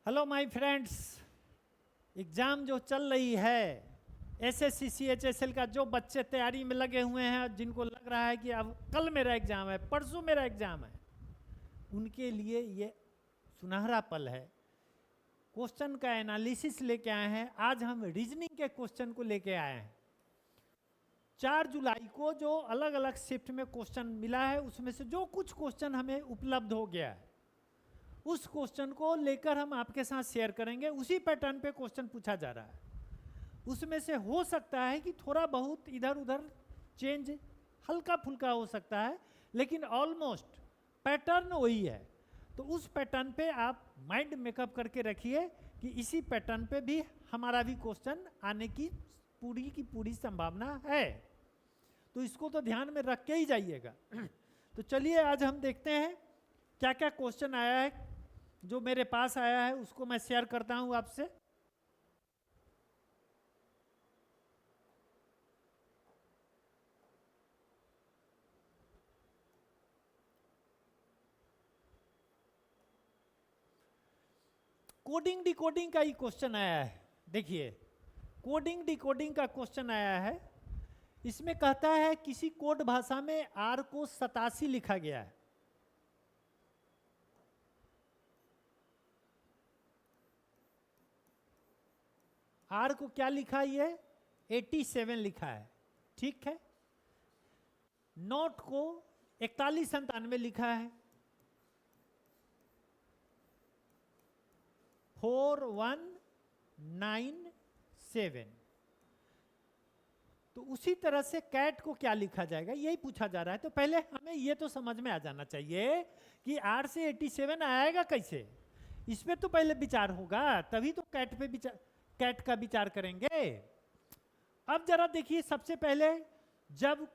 Hello my friends. Exam जो चल रही है एसएससी सीएचएसएल का, जो बच्चे तैयारी में लगे हुए हैं, जिनको लग रहा है कि अब कल मेरा एग्ज़ाम है, परसों मेरा एग्ज़ाम है, उनके लिए ये सुनहरा पल है। क्वेश्चन का एनालिसिस लेके आए हैं। आज हम रीजनिंग के क्वेश्चन को लेके आए हैं। 4 जुलाई को जो अलग अलग शिफ्ट में क्वेश्चन मिला है, उसमें से जो कुछ क्वेश्चन हमें उपलब्ध हो गया है, उस क्वेश्चन को लेकर हम आपके साथ शेयर करेंगे। उसी पैटर्न पे क्वेश्चन पूछा जा रहा है। उसमें से हो सकता है कि थोड़ा बहुत इधर उधर चेंज हल्का फुल्का हो सकता है, लेकिन ऑलमोस्ट पैटर्न वही है। तो उस पैटर्न पे आप माइंड मेकअप करके रखिए कि इसी पैटर्न पे भी हमारा भी क्वेश्चन आने की पूरी संभावना है। तो इसको तो ध्यान में रख के ही जाइएगा। तो चलिए आज हम देखते हैं क्या क्या क्वेश्चन आया है। जो मेरे पास आया है उसको मैं शेयर करता हूं आपसे। कोडिंग डिकोडिंग का ही क्वेश्चन आया है। देखिए, कोडिंग डिकोडिंग का क्वेश्चन आया है। इसमें कहता है किसी कोड भाषा में आर को 87 लिखा गया है। आर को क्या लिखा है? ये 87 लिखा है। ठीक है। नोट को 4197 लिखा है। 4197। तो उसी तरह से कैट को क्या लिखा जाएगा, यही पूछा जा रहा है। तो पहले हमें ये तो समझ में आ जाना चाहिए कि आर से 87 आएगा कैसे। इस पे तो पहले विचार होगा, तभी तो कैट पे विचार, कैट का विचार करेंगे। अब जरा देखिए, सबसे पहले जब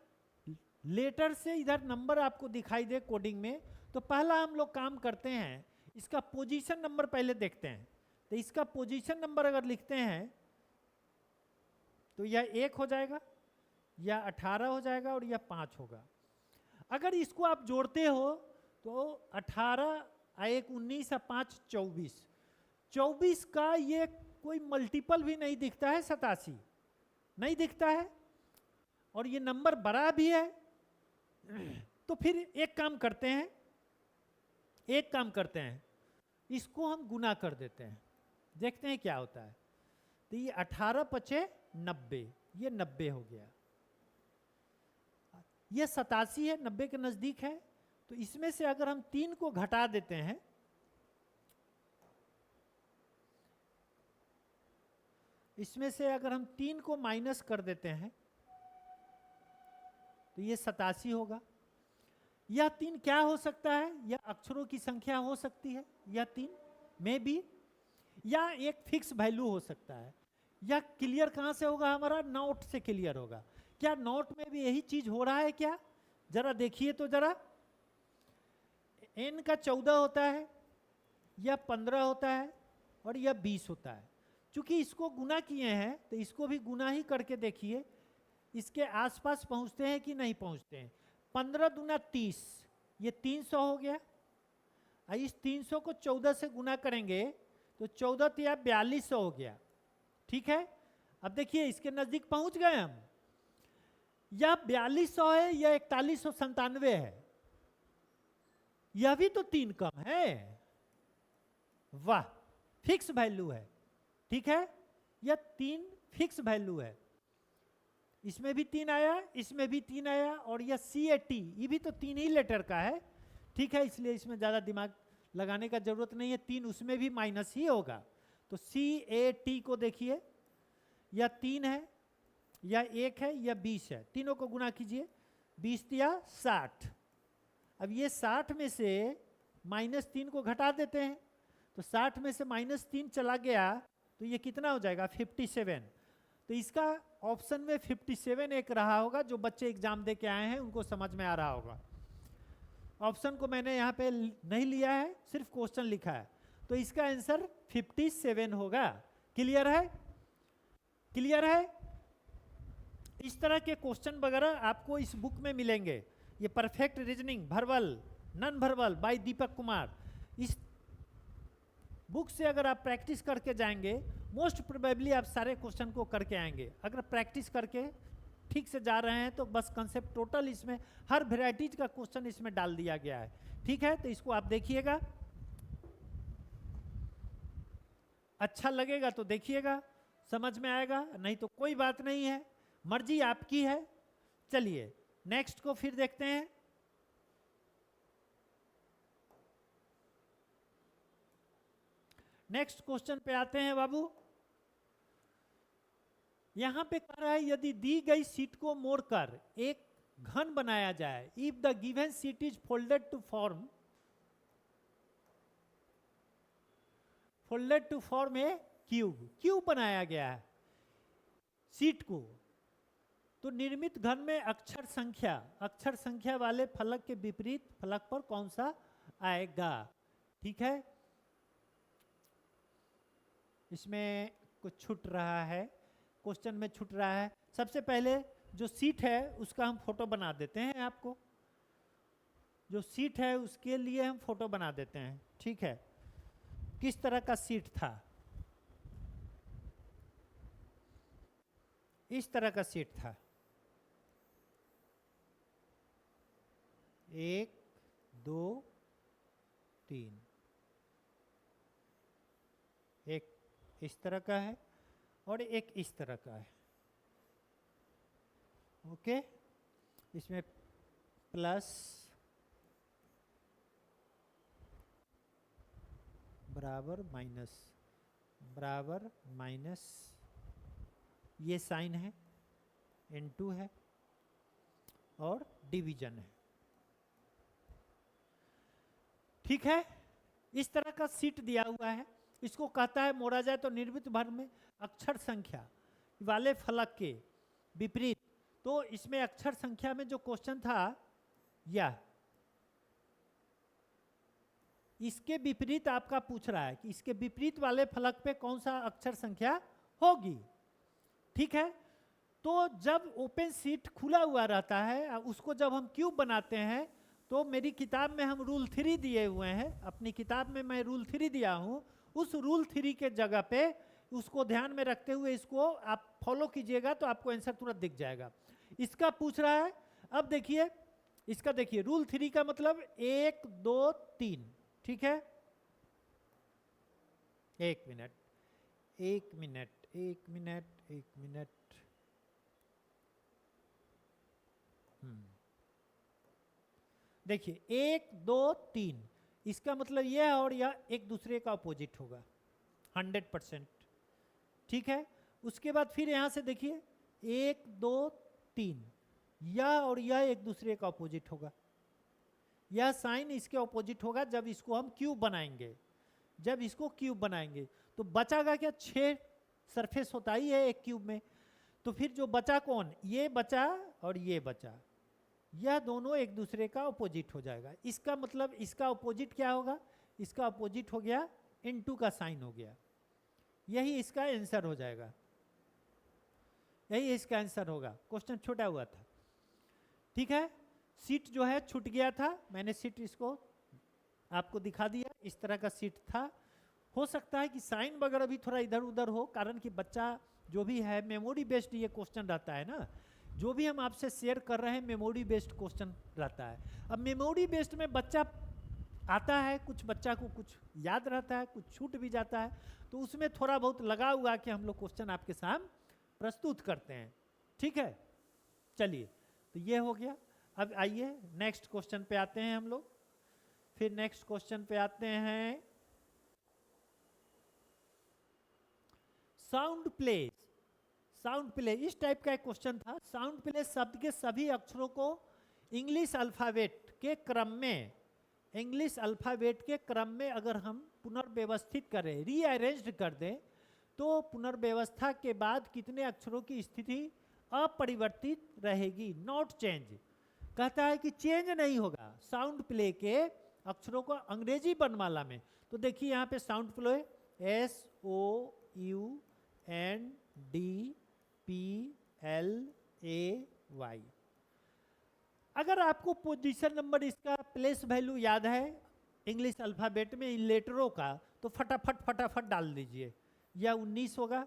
लेटर से इधर नंबर आपको दिखाई दे कोडिंग में, तो पहला हम लोग काम करते हैं, इसका पोजीशन नंबर पहले देखते हैं। तो इसका पोजीशन नंबर अगर लिखते हैं तो यह 1 हो जाएगा, या 18 हो जाएगा, और यह 5 होगा। अगर इसको आप जोड़ते हो तो 18 1 19 5 24। 24 का ये कोई मल्टीपल भी नहीं दिखता है, 87 नहीं दिखता है, और ये नंबर बड़ा भी है। तो फिर एक काम करते हैं, इसको हम गुना कर देते हैं, देखते हैं क्या होता है। तो ये 18 पचे 90, ये 90 हो गया। ये 87 है, 90 के नजदीक है। तो इसमें से अगर हम 3 को घटा देते हैं, इसमें से अगर हम 3 को माइनस कर देते हैं तो ये 87 होगा। यह 3 क्या हो सकता है? यह अक्षरों की संख्या हो सकती है, यह 3 में भी, या एक फिक्स वैल्यू हो सकता है। यह क्लियर कहां से होगा? हमारा नोट से क्लियर होगा। क्या नोट में भी यही चीज हो रहा है क्या? जरा देखिए तो जरा। n का 14 होता है, यह 15 होता है, और यह 20 होता है। चूंकि इसको गुना किए हैं तो इसको भी गुना ही करके देखिए, इसके आसपास पहुंचते हैं कि नहीं पहुंचते हैं। 15 दूना 30, ये 300 हो गया। इस 300 को 14 से गुना करेंगे तो 14 या 4200 हो गया। ठीक है। अब देखिए, इसके नजदीक पहुंच गए हम। यह 4200 है, यह 4197 है, यह भी तो 3 कम है। वाह, फिक्स वैल्यू है। ठीक है, यह 3 फिक्स वैल्यू है। इसमें भी 3 आया, इसमें भी 3 आया, और यह CAT, ये भी तो 3 ही लेटर का है। ठीक है, इसलिए इसमें ज़्यादा दिमाग लगाने का जरूरत नहीं है। 3 उसमें भी माइनस ही होगा। तो CAT को देखिए, यह 3 है, यह 1 है, यह 20 है। तीनों को गुना कीजिए, 20 या 60। अब ये 60 में से -3 को घटा देते हैं, तो 60 में से -3 चला गया तो ये कितना हो जाएगा? 57। तो इसका ऑप्शन में 57 एक रहा होगा। जो बच्चे एग्जाम दे के आए हैं उनको समझ में आ रहा होगा। ऑप्शन को मैंने यहाँ पे नहीं लिया है, सिर्फ क्वेश्चन लिखा है। तो इसका आंसर 57 होगा। क्लियर है? क्लियर है? इस तरह के क्वेश्चन वगैरह आपको इस बुक में मिलेंगे। ये perfect reasoning, verbal, non verbal by Deepak Kumar. इस बुक से अगर आप प्रैक्टिस करके जाएंगे, मोस्ट प्रोबेबली आप सारे क्वेश्चन को करके आएंगे। अगर प्रैक्टिस करके ठीक से जा रहे हैं तो बस कंसेप्ट टोटल इसमें हर वेराइटीज का क्वेश्चन इसमें डाल दिया गया है। ठीक है, तो इसको आप देखिएगा, अच्छा लगेगा तो देखिएगा, समझ में आएगा, नहीं तो कोई बात नहीं है, मर्जी आपकी है। चलिए नेक्स्ट को फिर देखते हैं। नेक्स्ट क्वेश्चन पे आते हैं बाबू। यहां पे कह रहा है यदि दी गई सीट को मोड़कर एक घन बनाया जाए, if the given sheet is folded to form a cube, cube बनाया गया है सीट को, तो निर्मित घन में अक्षर संख्या वाले फलक के विपरीत फलक पर कौन सा आएगा। ठीक है, इसमें कुछ छूट रहा है, क्वेश्चन में छूट रहा है। सबसे पहले जो सीट है उसका हम फोटो बना देते हैं, आपको जो सीट है उसके लिए हम फोटो बना देते हैं। ठीक है, किस तरह का सीट था, इस तरह का सीट था, 1 2 3, एक इस तरह का है और एक इस तरह का है। ओके, इसमें प्लस बराबर माइनस ये साइन है, इनटू है और डिवीजन है। ठीक है, इस तरह का सीट दिया हुआ है, इसको कहता है मोड़ा जाए तो निर्मित भर में अक्षर संख्या वाले फलक के विपरीत। तो इसमें अक्षर संख्या में जो क्वेश्चन था या इसके विपरीत आपका पूछ रहा है कि इसके विपरीत वाले फलक पे कौन सा अक्षर संख्या होगी। ठीक है, तो जब ओपन सीट खुला हुआ रहता है, उसको जब हम क्यूब बनाते हैं, तो मेरी किताब में हम रूल 3 दिए हुए हैं, अपनी किताब में मैं रूल 3 दिया हूं, उस रूल 3 के जगह पे उसको ध्यान में रखते हुए इसको आप फॉलो कीजिएगा तो आपको आंसर तुरंत दिख जाएगा। इसका पूछ रहा है, अब देखिए इसका, देखिए रूल 3 का मतलब 1 2 3। ठीक है, एक मिनट, देखिए 1 2 3, इसका मतलब यह है और यह एक दूसरे का अपोजिट होगा 100%। ठीक है, उसके बाद फिर यहां से देखिए 1 2 3, यह और यह एक दूसरे का अपोजिट होगा, यह साइन इसके अपोजिट होगा जब इसको हम क्यूब बनाएंगे। जब इसको क्यूब बनाएंगे तो बचागा क्या, 6 सरफेस होता ही है एक क्यूब में, तो फिर जो बचा कौन, ये बचा और ये बचा, यह दोनों एक दूसरे का अपोजिट हो जाएगा। इसका मतलब इसका अपोजिट क्या होगा, इसका अपोजिट हो गया इनटू का साइन हो गया, यही इसका आंसर हो जाएगा, यही इसका आंसर होगा। क्वेश्चन छोटा हुआ था। ठीक है, सीट जो है छूट गया था, मैंने सीट इसको आपको दिखा दिया, इस तरह का सीट था। हो सकता है कि साइन वगैरह भी थोड़ा इधर उधर हो, कारण कि बच्चा जो भी है मेमोरी बेस्ड ये क्वेश्चन रहता है ना, जो भी हम आपसे शेयर कर रहे हैं मेमोरी बेस्ड क्वेश्चन रहता है। अब मेमोरी बेस्ड में बच्चा आता है, कुछ बच्चा को कुछ याद रहता है, कुछ छूट भी जाता है, तो उसमें थोड़ा बहुत लगा हुआ कि हम लोग क्वेश्चन आपके सामने प्रस्तुत करते हैं। ठीक है, चलिए तो ये हो गया। अब आइए नेक्स्ट क्वेश्चन पे आते हैं हम लोग। फिर नेक्स्ट क्वेश्चन पे आते हैं, साउंड प्लेज। साउंड प्ले इस टाइप का एक क्वेश्चन था। साउंड प्ले शब्द के सभी अक्षरों को इंग्लिश अल्फाबेट के क्रम में अगर हम पुनर्व्यवस्थित करें, रीअरेंज्ड कर दें, तो पुनर्व्यवस्था के बाद कितने अक्षरों की स्थिति अपरिवर्तित रहेगी, नॉट चेंज। कहता है कि चेंज नहीं होगा साउंड प्ले के अक्षरों को अंग्रेजी वर्णमाला में। तो देखिए यहाँ पे साउंड प्ले SOUNDPLAY। अगर आपको पोजीशन नंबर इसका प्लेस वैल्यू याद है इंग्लिश अल्फाबेट में इन लेटरों का, तो फटाफट फटाफट डाल दीजिए। या 19 होगा,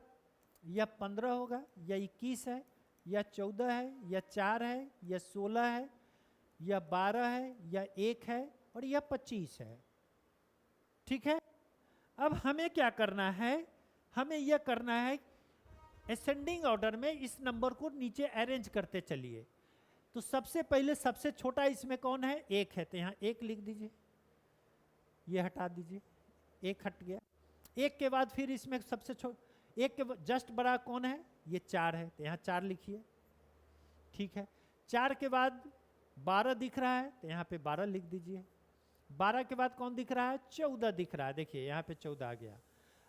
या 15 होगा, या 21 है, या 14 है, या 4 है, या 16 है, या 12 है, या 1 है, और या 25 है। ठीक है, अब हमें क्या करना है, हमें यह करना है असेंडिंग ऑर्डर में इस नंबर को नीचे अरेंज करते चलिए। तो सबसे पहले सबसे छोटा इसमें कौन है, 1 है, तो यहाँ 1 लिख दीजिए, ये हटा दीजिए, 1 हट गया। 1 के बाद फिर इसमें सबसे छोटा 1 के जस्ट बड़ा कौन है, ये 4 है, तो यहाँ 4 लिखिए। ठीक है, 4 के बाद 12 दिख रहा है, तो यहाँ पे 12 लिख दीजिए। 12 के बाद कौन दिख रहा है, 14 दिख रहा है, देखिए यहाँ पे 14 आ गया।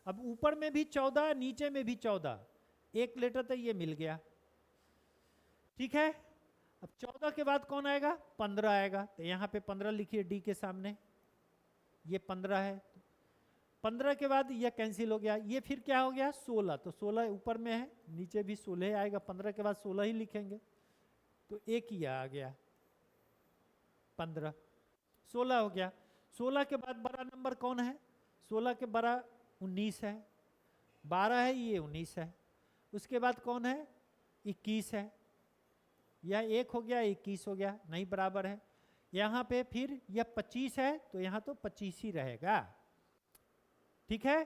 अब ऊपर में भी 14, नीचे में भी 14, 1 लेटर तो ये मिल गया। ठीक है, अब 14 के बाद कौन आएगा, 15 आएगा, तो यहाँ पे 15 लिखिए डी के सामने, ये 15 है। 15 के बाद ये कैंसिल हो गया, ये फिर क्या हो गया, 16, तो 16 ऊपर में है, नीचे भी 16 आएगा, 15 के बाद 16 ही लिखेंगे, तो एक ही आ गया, 15, 16 हो गया। 16 के बाद बड़ा नंबर कौन है, 16 के बड़ा 19 है, 12 है, ये 19 है। उसके बाद कौन है, 21 है, यह 1 हो गया, 21 हो गया, नहीं बराबर है। यहाँ पे फिर यह 25 है, तो यहाँ तो 25 ही रहेगा। ठीक है,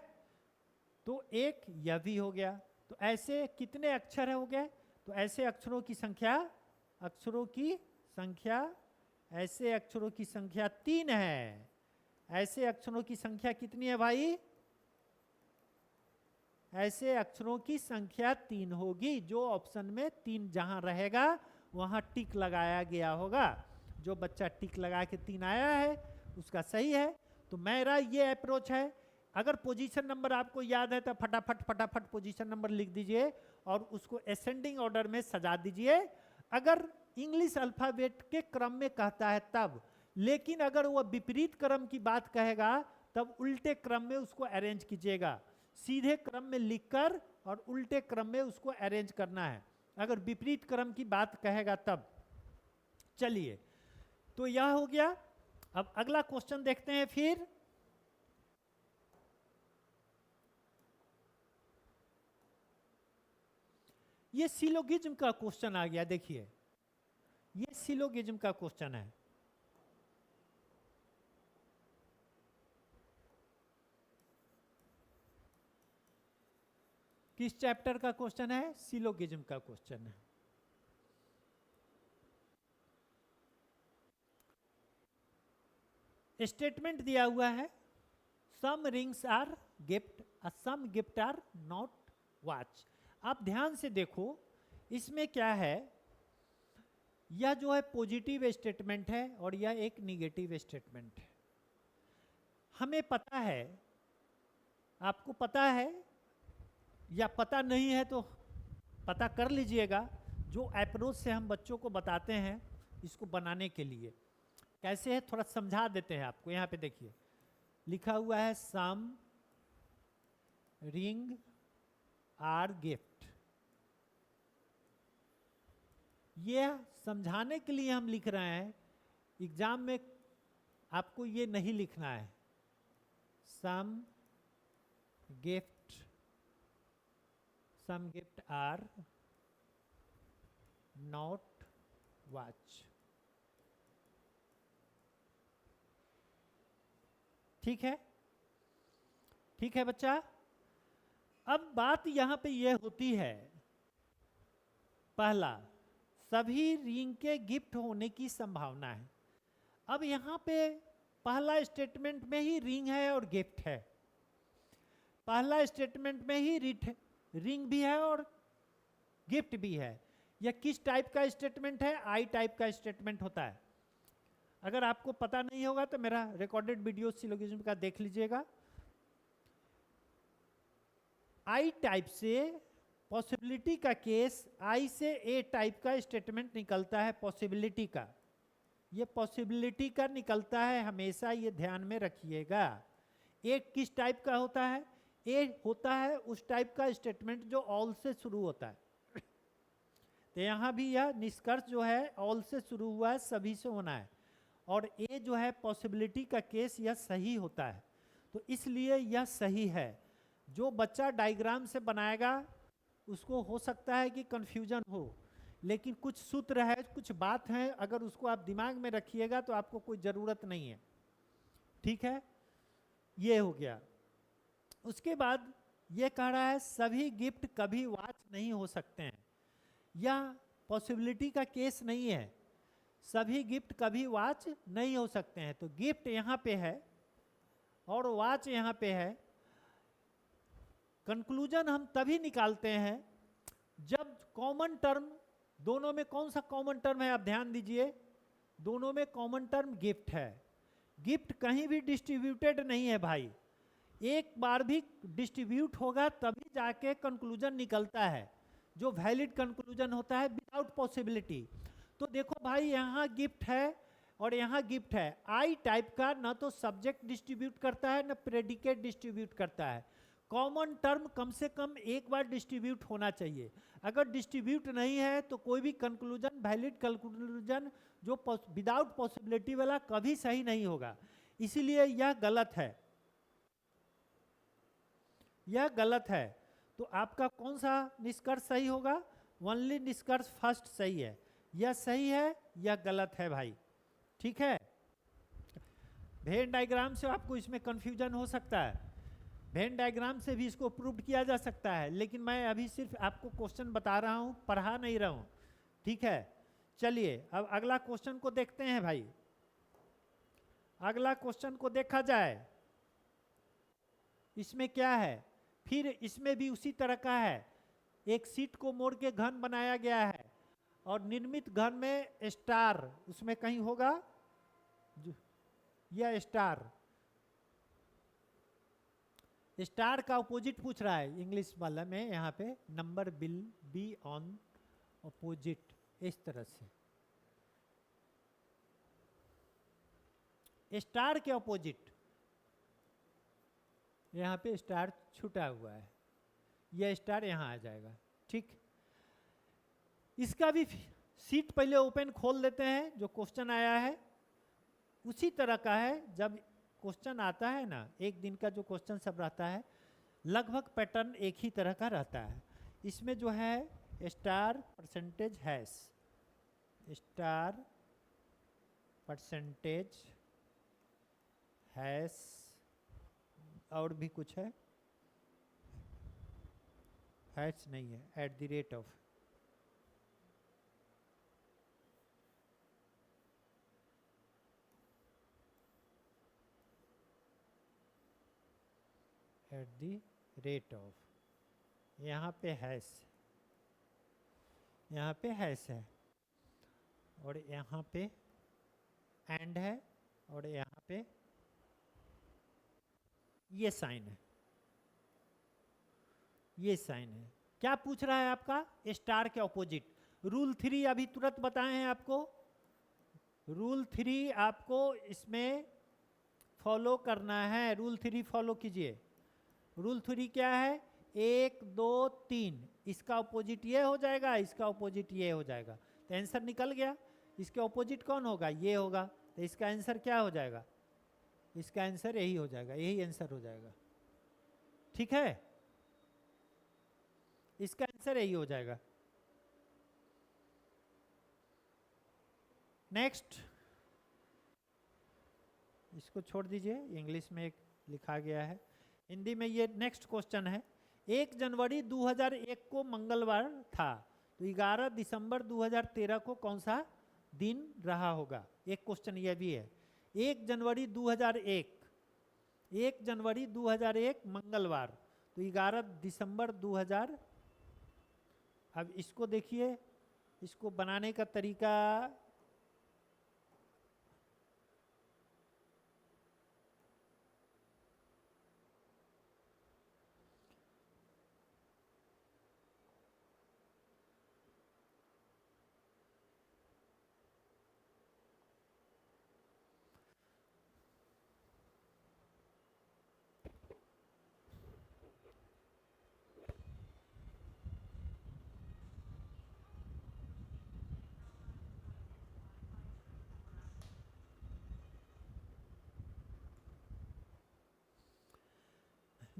तो 1 यह भी हो गया। तो ऐसे कितने अक्षर हो गए, तो ऐसे अक्षरों की संख्या, ऐसे अक्षरों की संख्या 3 है। ऐसे अक्षरों की संख्या कितनी है भाई, ऐसे अक्षरों की संख्या 3 होगी। जो ऑप्शन में 3 जहां रहेगा वहां टिक लगाया गया होगा। जो बच्चा टिक लगा के 3 आया है उसका सही है। तो मेरा ये अप्रोच है। अगर पोजीशन नंबर आपको याद है तो फटाफट फटाफट पोजीशन नंबर लिख दीजिए और उसको असेंडिंग ऑर्डर में सजा दीजिए। अगर इंग्लिश अल्फाबेट के क्रम में कहता है तब, लेकिन अगर वह विपरीत क्रम की बात कहेगा तब उल्टे क्रम में उसको अरेंज कीजिएगा। सीधे क्रम में लिखकर और उल्टे क्रम में उसको अरेंज करना है, अगर विपरीत क्रम की बात कहेगा तब। चलिए, तो यह हो गया। अब अगला क्वेश्चन देखते हैं। फिर ये सिलोगिज्म का क्वेश्चन आ गया। देखिए, ये सिलोगिज्म का क्वेश्चन है। किस चैप्टर का क्वेश्चन है, सिलोगिज्म का क्वेश्चन है। स्टेटमेंट दिया हुआ है, some rings are gift, some gift are not watch. आप ध्यान से देखो, इसमें क्या है, यह जो है पॉजिटिव स्टेटमेंट है और यह एक निगेटिव स्टेटमेंट है। हमें पता है, आपको पता है या पता नहीं है तो पता कर लीजिएगा। जो अप्रोच से हम बच्चों को बताते हैं इसको बनाने के लिए, कैसे है थोड़ा समझा देते हैं आपको। यहाँ पे देखिए लिखा हुआ है सम रिंग आर गिफ्ट। ये समझाने के लिए हम लिख रहे हैं, एग्जाम में आपको ये नहीं लिखना है। सम गिफ्ट आर नॉट वॉच। ठीक है, ठीक है बच्चा। अब बात यहां पे यह होती है, पहला, सभी रिंग के गिफ्ट होने की संभावना है। अब यहां पे पहला स्टेटमेंट में ही रिंग है और गिफ्ट है। पहला स्टेटमेंट में ही रिंग भी है और गिफ्ट भी है। यह किस टाइप का स्टेटमेंट है, आई टाइप का स्टेटमेंट होता है। अगर आपको पता नहीं होगा तो मेरा रिकॉर्डेड वीडियो सिलोगिज्म का देख लीजिएगा। आई टाइप से पॉसिबिलिटी का केस, आई से ए टाइप का स्टेटमेंट निकलता है पॉसिबिलिटी का। ये पॉसिबिलिटी का निकलता है, हमेशा ये ध्यान में रखिएगा। ए किस टाइप का होता है, ए होता है उस टाइप का स्टेटमेंट जो ऑल से शुरू होता है। तो यहाँ भी यह निष्कर्ष जो है ऑल से शुरू हुआ है, सभी से होना है। और ए जो है पॉसिबिलिटी का केस, यह सही होता है। तो इसलिए यह सही है। जो बच्चा डायग्राम से बनाएगा उसको हो सकता है कि कंफ्यूजन हो, लेकिन कुछ सूत्र है, कुछ बात है, अगर उसको आप दिमाग में रखिएगा तो आपको कोई ज़रूरत नहीं है। ठीक है, ये हो गया। उसके बाद ये कह रहा है सभी गिफ्ट कभी वॉच नहीं हो सकते हैं। यह पॉसिबिलिटी का केस नहीं है, सभी गिफ्ट कभी वॉच नहीं हो सकते हैं। तो गिफ्ट यहाँ पे है और वॉच यहाँ पे है। कंक्लूजन हम तभी निकालते हैं जब कॉमन टर्म, दोनों में कौन सा कॉमन टर्म है आप ध्यान दीजिए, दोनों में कॉमन टर्म गिफ्ट है। गिफ्ट कहीं भी डिस्ट्रीब्यूटेड नहीं है भाई, एक बार भी डिस्ट्रीब्यूट होगा तभी जाके कंक्लूजन निकलता है, जो वैलिड कंक्लूजन होता है विदाउट पॉसिबिलिटी। तो देखो भाई यहाँ गिफ्ट है और यहाँ गिफ्ट है। आई टाइप का ना तो सब्जेक्ट डिस्ट्रीब्यूट करता है ना प्रेडिकेट डिस्ट्रीब्यूट करता है। कॉमन टर्म कम से कम एक बार डिस्ट्रीब्यूट होना चाहिए। अगर डिस्ट्रीब्यूट नहीं है तो कोई भी कंक्लूजन, वैलिड कंक्लूजन जो विदाउट पॉसिबिलिटी वाला कभी सही नहीं होगा। इसीलिए यह गलत है, यह गलत है। तो आपका कौन सा निष्कर्ष सही होगा? ओनली निष्कर्ष फर्स्ट सही है। यह सही है, यह गलत है भाई। ठीक है, वेन डायग्राम से आपको इसमें कंफ्यूजन हो सकता है, वेन डायग्राम से भी इसको प्रूव किया जा सकता है, लेकिन मैं अभी सिर्फ आपको क्वेश्चन बता रहा हूँ, पढ़ा नहीं रहा हूँ। ठीक है, चलिए अब अगला क्वेश्चन को देखते हैं भाई। अगला क्वेश्चन को देखा जाए, इसमें क्या है? फिर इसमें भी उसी तरह का है, एक सीट को मोड़ के घन बनाया गया है और निर्मित घन में स्टार उसमें कहीं होगा, यह स्टार, स्टार का अपोजिट पूछ रहा है इंग्लिश वाला में, यहाँ पे number will be on opposite, इस तरह से स्टार के अपोजिट यहाँ पे स्टार छूटा हुआ है, यह स्टार यहाँ आ जाएगा। ठीक, इसका भी सीट पहले ओपन खोल देते हैं, जो क्वेश्चन आया है उसी तरह का है। जब क्वेश्चन आता है ना, एक दिन का जो क्वेश्चन सब रहता है लगभग पैटर्न एक ही तरह का रहता है। इसमें जो है star percentage hash, star percentage hash, और भी कुछ है, हैश नहीं है, at the rate of, at the rate of, यहाँ पे हैश, यहाँ पे हैश है और यहाँ पे एंड है और यहाँ पे ये साइन है, ये साइन है। क्या पूछ रहा है आपका? स्टार के ऑपोजिट। रूल 3 अभी तुरंत बताए हैं आपको, रूल 3 आपको इसमें फॉलो करना है। रूल 3 फॉलो कीजिए। रूल 3 क्या है? 1 2 3, इसका ऑपोजिट ये हो जाएगा, इसका ऑपोजिट ये हो जाएगा, तो आंसर निकल गया। इसके ऑपोजिट कौन होगा? ये होगा, तो इसका आंसर क्या हो जाएगा? इसका आंसर यही हो जाएगा, यही आंसर हो जाएगा। ठीक है, इसका आंसर यही हो जाएगा। नेक्स्ट, इसको छोड़ दीजिए, इंग्लिश में एक लिखा गया है, हिंदी में ये नेक्स्ट क्वेश्चन है। 1 जनवरी 2001 को मंगलवार था, तो 11 दिसंबर 2013 को कौन सा दिन रहा होगा? एक क्वेश्चन ये भी है। 1 जनवरी 2001, 1 जनवरी 2001 मंगलवार, तो 11 दिसंबर 2000। अब इसको देखिए, इसको बनाने का तरीका,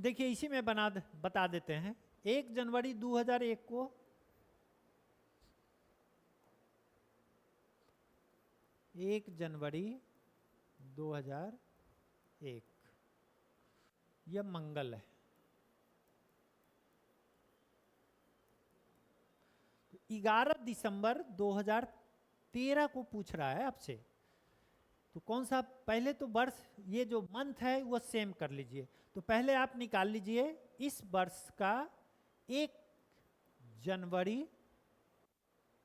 देखिए इसी में बता देते हैं। 1 जनवरी 2001 को 1 जनवरी 2001 यह मंगल है। 11 दिसंबर 2013 को पूछ रहा है आपसे। तो कौन सा, पहले तो वर्ष, ये जो मंथ है वो सेम कर लीजिए। तो पहले आप निकाल लीजिए इस वर्ष का 1 जनवरी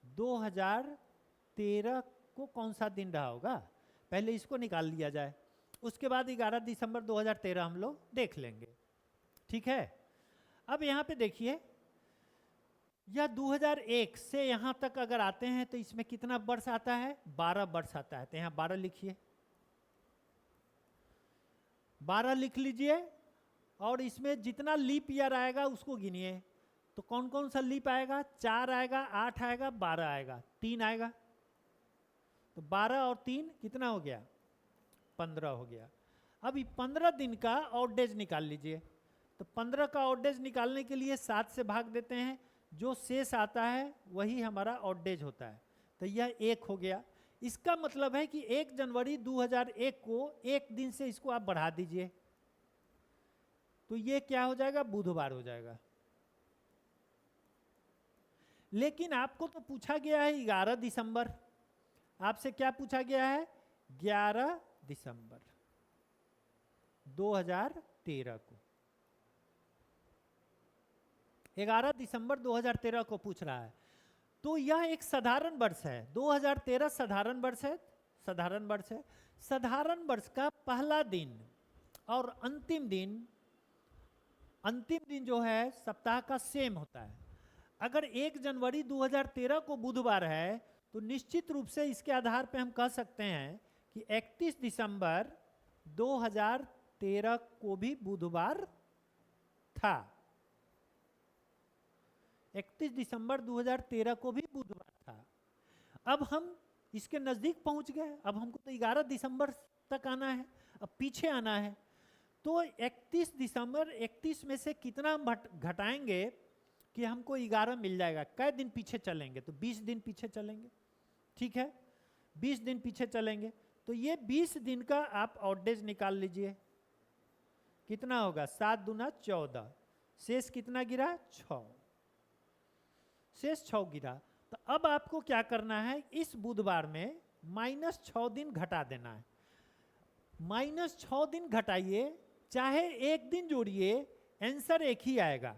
2013 को कौन सा दिन रहा होगा, पहले इसको निकाल लिया जाए। उसके बाद 11 दिसंबर 2013 हम लोग देख लेंगे। ठीक है। अब यहाँ पे देखिए, यह 2001 से यहाँ तक अगर आते हैं तो इसमें कितना वर्ष आता है, 12 वर्ष आता है। तो यहाँ 12 लिखिए, 12 लिख लीजिए। और इसमें जितना लीप ईयर आएगा उसको गिनिए। तो कौन कौन सा लीप आएगा, 4 आएगा, 8 आएगा, 12 आएगा, 3 आएगा। तो 12 और 3 कितना हो गया, 15 हो गया। अब 15 दिन का ऑड डेज निकाल लीजिए। तो 15 का ऑड डेज निकालने के लिए 7 से भाग देते हैं, जो शेष आता है वही हमारा ऑड डेज होता है। तो यह 1 हो गया। इसका मतलब है कि 1 जनवरी 2001 को 1 दिन से इसको आप बढ़ा दीजिए, तो ये क्या हो जाएगा, बुधवार हो जाएगा। लेकिन आपको तो पूछा गया है 11 दिसंबर, आपसे क्या पूछा गया है, 11 दिसंबर 2013 को, 11 दिसंबर 2013 को पूछ रहा है। तो यह एक साधारण वर्ष है, 2013 साधारण वर्ष है, साधारण वर्ष है। साधारण वर्ष का पहला दिन और अंतिम दिन जो है सप्ताह का सेम होता है। अगर 1 जनवरी 2013 को बुधवार है तो निश्चित रूप से इसके आधार पर हम कह सकते हैं कि 31 दिसंबर 2013 को भी बुधवार था। 31 दिसंबर 2013 को भी बुधवार था। अब हम इसके नज़दीक पहुंच गए। अब हमको तो 11 दिसंबर तक आना है, अब पीछे आना है। तो 31 दिसंबर 31 में से कितना हम घटाएंगे कि हमको 11 मिल जाएगा। कै दिन पीछे चलेंगे, तो 20 दिन पीछे चलेंगे। ठीक है, 20 दिन पीछे चलेंगे। तो ये 20 दिन का आप ऑड डेज निकाल लीजिए, कितना होगा, 7 दूना 14, शेष कितना गिरा, 6, शेष 6 गिरा। तो अब आपको क्या करना है, इस बुधवार में -6 दिन घटा देना है। -6 दिन घटाइए, चाहे एक दिन जोड़िए, आंसर एक ही आएगा।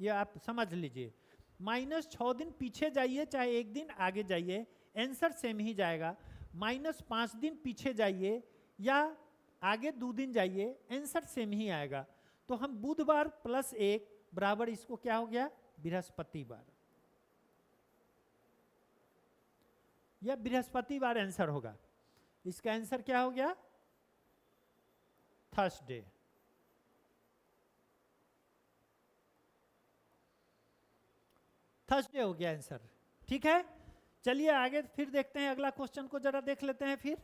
ये आप समझ लीजिए, -6 दिन पीछे जाइए चाहे एक दिन आगे जाइए, आंसर सेम ही जाएगा। -5 दिन पीछे जाइए या आगे 2 दिन जाइए, आंसर सेम ही आएगा। तो हम बुधवार +1 बराबर इसको क्या हो गया, बृहस्पतिवार। यह बृहस्पतिवार आंसर होगा। इसका आंसर क्या हो गया, थर्सडे। थर्सडे हो गया आंसर। ठीक है, चलिए आगे फिर देखते हैं, अगला क्वेश्चन को जरा देख लेते हैं फिर।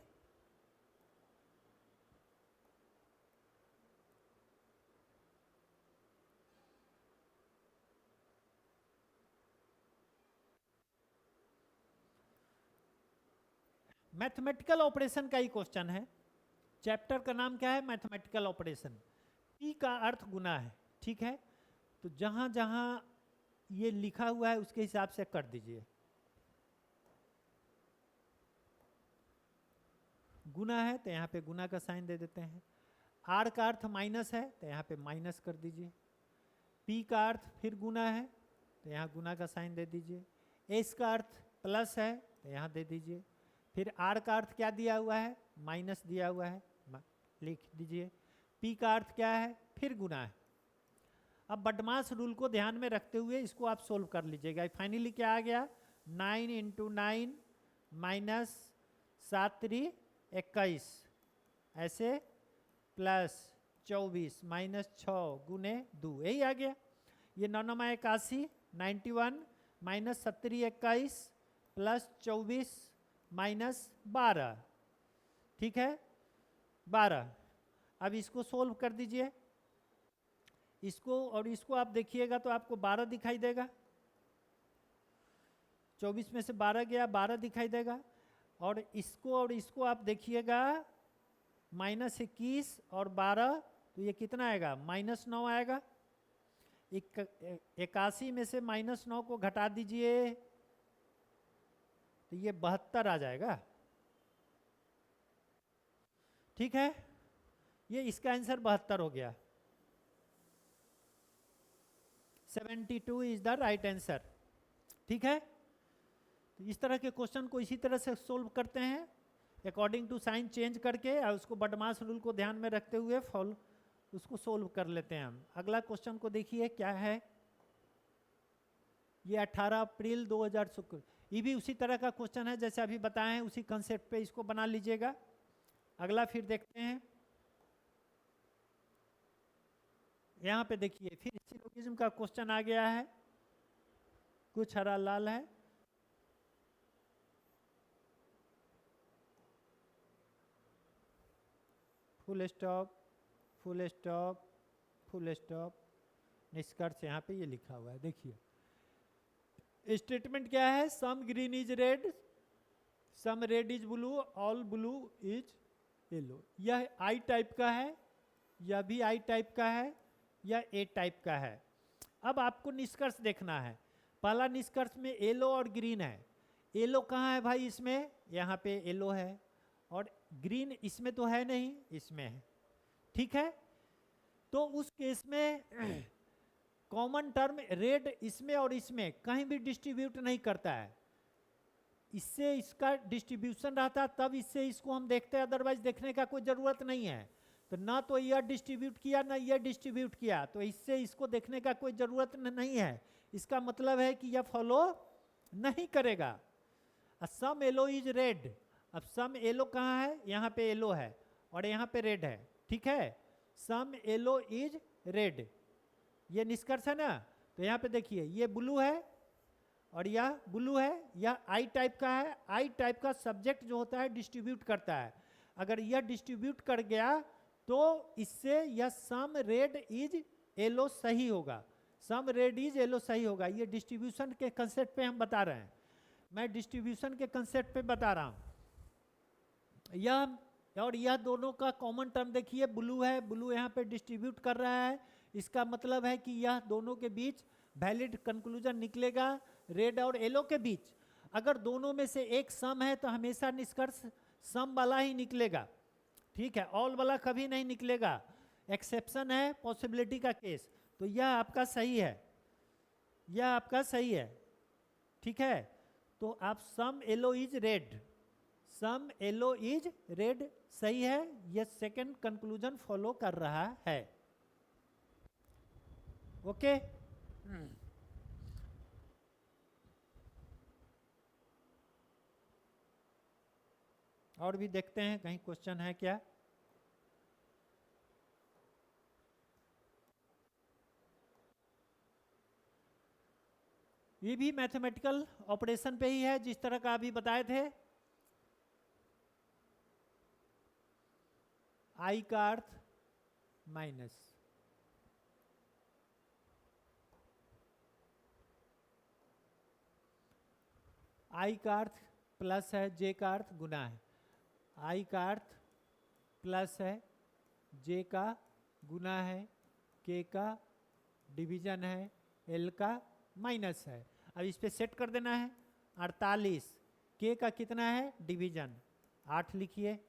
मैथमेटिकल ऑपरेशन का ही क्वेश्चन है। चैप्टर का नाम क्या है, मैथमेटिकल ऑपरेशन। पी का अर्थ गुना है। ठीक है, तो जहां जहां ये लिखा हुआ है उसके हिसाब से कर दीजिए। गुना है तो यहाँ पे गुना का साइन दे देते हैं। आर का अर्थ माइनस है तो यहाँ पे माइनस कर दीजिए। पी का अर्थ फिर गुना है तो यहाँ गुना का साइन दे दीजिए। एस का अर्थ प्लस है तो यहाँ दे दीजिए। फिर आर का अर्थ क्या दिया हुआ है, माइनस दिया हुआ है, लिख दीजिए। पी का अर्थ क्या है, फिर गुना है। अब बदमाश रूल को ध्यान में रखते हुए इसको आप सोल्व कर लीजिएगा। फाइनली क्या आ गया, 9 × 9 -7 × 3 21, ऐसे +24 -6 × 2, यही आ गया। ये 9 9 81, 91 -7 21 +24 -12, ठीक है 12। अब इसको सोल्व कर दीजिए। इसको और इसको आप देखिएगा तो आपको 12 दिखाई देगा, 24 में से 12 गया, 12 दिखाई देगा। और इसको आप देखिएगा -21 और 12, तो ये कितना आएगा, -9 आएगा। 81 में से -9 को घटा दीजिए तो ये 72 आ जाएगा। ठीक है, ये इसका आंसर 72 हो गया। 72 इज द राइट आंसर। ठीक है, तो इस तरह के क्वेश्चन को इसी तरह से सोल्व करते हैं, अकॉर्डिंग टू साइन चेंज करके, और उसको बडमास रूल को ध्यान में रखते हुए उसको सोल्व कर लेते हैं हम। अगला क्वेश्चन को देखिए क्या है। ये 18 अप्रैल 2000 शुक्र, ये भी उसी तरह का क्वेश्चन है जैसे अभी बताए हैं, उसी कंसेप्ट पे इसको बना लीजिएगा। अगला फिर देखते हैं, यहाँ पे देखिए फिर सिलोगिज्म का क्वेश्चन आ गया है, कुछ हरा लाल है। Full stop, full stop, full stop, निष्कर्ष यहाँ पे ये लिखा हुआ है। देखिए स्टेटमेंट क्या है, some green is red, some red is blue, all blue is yellow. यह आई टाइप का है, यह भी आई टाइप का है, यह ए टाइप का है। अब आपको निष्कर्ष देखना है। पहला निष्कर्ष में येलो और ग्रीन है। येलो कहाँ है भाई, इसमें, यहाँ पे येलो है, और ग्रीन इसमें तो है नहीं, इसमें है। ठीक है, तो उस केस में कॉमन टर्म रेड इसमें और इसमें कहीं भी डिस्ट्रीब्यूट नहीं करता है। इससे इसका डिस्ट्रीब्यूशन रहता तब इससे इसको हम देखते हैं, अदरवाइज देखने का कोई ज़रूरत नहीं है। तो ना तो यह डिस्ट्रीब्यूट किया ना यह डिस्ट्रीब्यूट किया, तो इससे इसको देखने का कोई ज़रूरत नहीं है। इसका मतलब है कि यह फॉलो नहीं करेगा। सम येलो इज रेड, अब सम येलो कहाँ है, यहाँ पे येलो है और यहाँ पे रेड है। ठीक है, सम येलो इज रेड, ये निष्कर्ष है ना। तो यहाँ पे देखिए ये ब्लू है और यह ब्लू है, यह आई टाइप का है। आई टाइप का सब्जेक्ट जो होता है डिस्ट्रीब्यूट करता है। अगर यह डिस्ट्रीब्यूट कर गया तो इससे यह सम रेड इज येलो सही होगा, सम रेड इज येलो सही होगा। ये डिस्ट्रीब्यूशन के कंसेप्ट पे हम बता रहे हैं, मैं डिस्ट्रीब्यूशन के कंसेप्ट पे बता रहा हूँ। यह और यह दोनों का कॉमन टर्म देखिए, ब्लू है, ब्लू यहाँ पे डिस्ट्रीब्यूट कर रहा है। इसका मतलब है कि यह दोनों के बीच वैलिड कंक्लूजन निकलेगा, रेड और येलो के बीच। अगर दोनों में से एक सम है तो हमेशा निष्कर्ष सम वाला ही निकलेगा। ठीक है, ऑल वाला कभी नहीं निकलेगा, एक्सेप्शन है पॉसिबिलिटी का केस। तो यह आपका सही है, यह आपका सही है। ठीक है, तो आप some yellow is red, some yellow is red सही है, यह सेकंड कंक्लूजन फॉलो कर रहा है। ओके, और भी देखते हैं कहीं क्वेश्चन है क्या। ये भी मैथमेटिकल ऑपरेशन पे ही है जिस तरह का अभी बताए थे। आई का अर्थ माइनस, आई का अर्थ प्लस है, जे का अर्थ गुना है। आई का अर्थ प्लस है, जे का गुना है, के का डिवीजन है, एल का माइनस है। अब इस पे सेट कर देना है। 48, के का कितना है डिवीजन 8 लिखिए,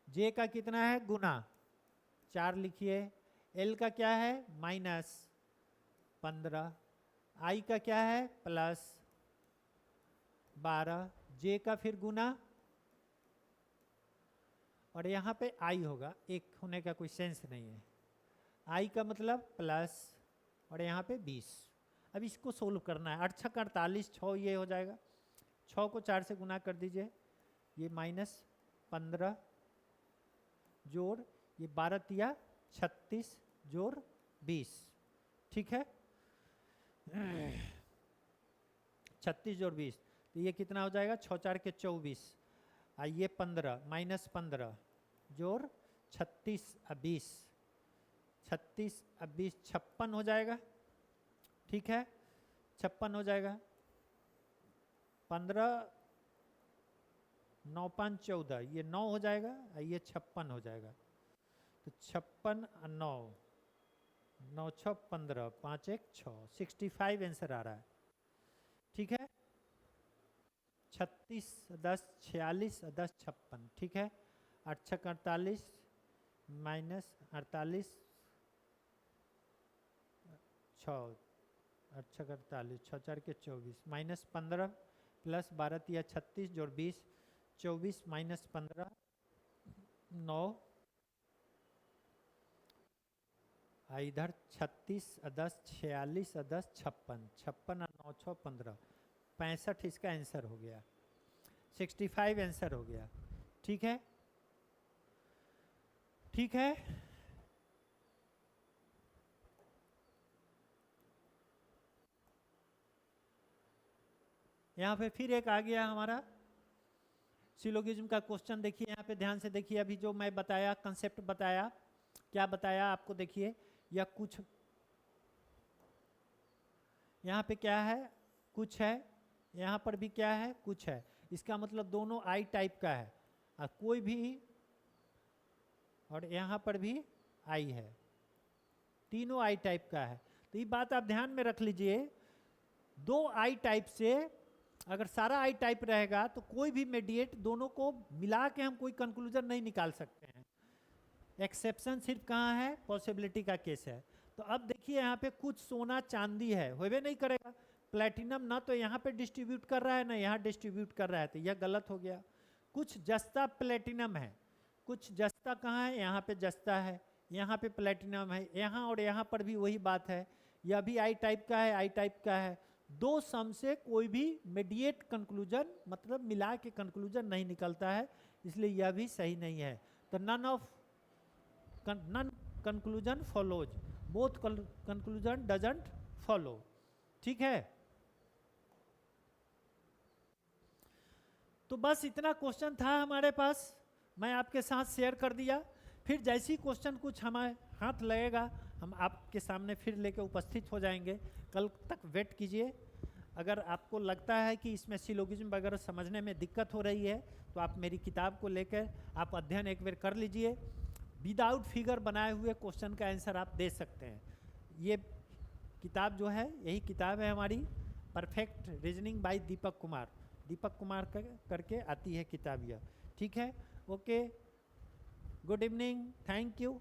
जे का कितना है गुना 4 लिखिए, एल का क्या है -15, आई का क्या है +12, जे का फिर गुना, और यहाँ पे आई होगा, एक होने का कोई सेंस नहीं है। आई का मतलब प्लस और यहाँ पे 20। अब इसको सोल्व करना है। 8 छक 48, 6 ये हो जाएगा, 6 को 4 से गुना कर दीजिए, ये -15 जोड़ ये 12 तिया 36 जोड़ 20। ठीक है, 36 जोड़ 20, तो ये कितना हो जाएगा 6 4 के 24, ये 15 -15 जोड़ 36 20, 36 अब 20 56 हो जाएगा, ठीक है 56 हो जाएगा। 15 9 5 14 ये 9 हो जाएगा, ये 56 हो जाएगा। तो 56 9 9 6 15 5 1 6 65 आंसर आ रहा है, ठीक है। 36 10 46 10 56, ठीक है। 8 6 48 माइनस 48 6 8 6 48 6 4 के 24 माइनस 15 प्लस 12 तिया 36 जोड़ 20 24 माइनस 15 9 इधर 36 10 46 10 56 56 9 6 15 65 इसका आंसर हो गया, 65 आंसर हो गया, ठीक है ठीक है। यहाँ पे फिर एक आ गया हमारा सिलोगिज्म का क्वेश्चन। देखिए यहाँ पे ध्यान से देखिए, अभी जो मैं बताया कंसेप्ट बताया, क्या बताया आपको, देखिए या कुछ यहाँ पे क्या है कुछ है, यहाँ पर भी क्या है कुछ है, इसका मतलब दोनों आई टाइप का है और कोई भी, और यहाँ पर भी आई है, तीनों आई टाइप का है। तो ये बात आप ध्यान में रख लीजिए, दो आई टाइप से अगर सारा आई टाइप रहेगा तो कोई भी मेडिएट दोनों को मिला के हम कोई कंक्लूजन नहीं निकाल सकते हैं। एक्सेप्शन सिर्फ कहाँ है, पॉसिबिलिटी का केस है। तो अब देखिए यहाँ पे कुछ सोना चांदी है, होवे नहीं करेगा, प्लेटिनम ना तो यहाँ पे डिस्ट्रीब्यूट कर रहा है ना यहाँ डिस्ट्रीब्यूट कर रहा है, तो यह गलत हो गया। कुछ जस्ता प्लेटिनम है, कुछ जस्ता कहाँ है, यहाँ पे जस्ता है, यहाँ पे प्लेटिनम है, यहाँ और यहाँ पर भी वही बात है, यह भी आई टाइप का है, आई टाइप का है। दो सम से कोई भी मीडिएट कंक्लूजन मतलब मिला के कंक्लूजन नहीं निकलता है, इसलिए यह भी सही नहीं है। तो none conclusion follows, both conclusion doesn't follow, ठीक है। तो बस इतना क्वेश्चन था हमारे पास, मैं आपके साथ शेयर कर दिया। फिर जैसी क्वेश्चन कुछ हमारे हाथ लगेगा हम आपके सामने फिर लेके उपस्थित हो जाएंगे। कल तक वेट कीजिए। अगर आपको लगता है कि इसमें सिलोगिज्म वगैरह समझने में दिक्कत हो रही है तो आप मेरी किताब को लेकर आप अध्ययन एक बार कर लीजिए। विदाउट फिगर बनाए हुए क्वेश्चन का आंसर आप दे सकते हैं। ये किताब जो है यही किताब है हमारी, perfect reasoning bye Deepak Kumar करके आती है किताब यह, ठीक है। Okay, good evening, thank you.